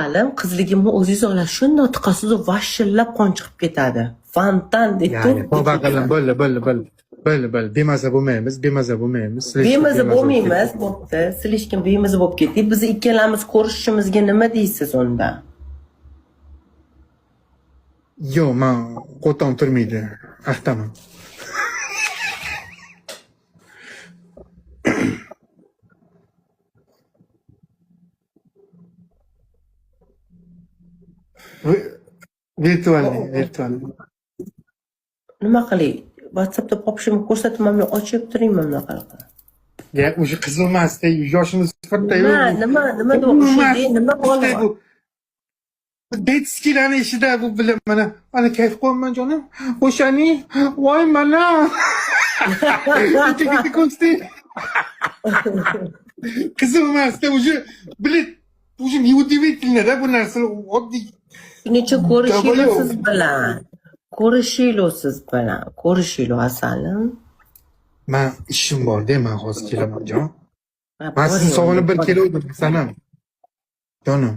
Alim qizligimni o'zingiz olasiz, shunday tiqasiz vashillab qon chiqib ketadi. Fontan Yani tavba qildim, bo'ldi. Bemaza bo'lmaymiz. Bemaza bo'lmaymiz, bo'pti. Silishkim bemaza bo'lib ketdik. Biz ikkalamiz ko'rishishimizga nima deysiz unda? Yo'q, men qo'tam turmaydi. Ahtaman. Virtualniy. Nima qilay? WhatsAppda popishimni ko'rsatmamni ochib turaymi bunaqa qilib? Ya, o'sha qiz emasda, yoshimiz sifatda Nima nima bo'ldi? Betskilarni ishida bu bilan mana kayf qo'yaman jonim. O'shani, voy mana. Bitta ko'rsatdi. Qiz emasda, o'sha bilet, o'sha неудивительно-da bu narsa oddiy. Necha ko'rishilsiz bilan. Ko'rishilo asalim. Men ishim bor-da, men hozir kelaman jon. Men sizni sog'inib bir keluvdim, sanam. Jonim.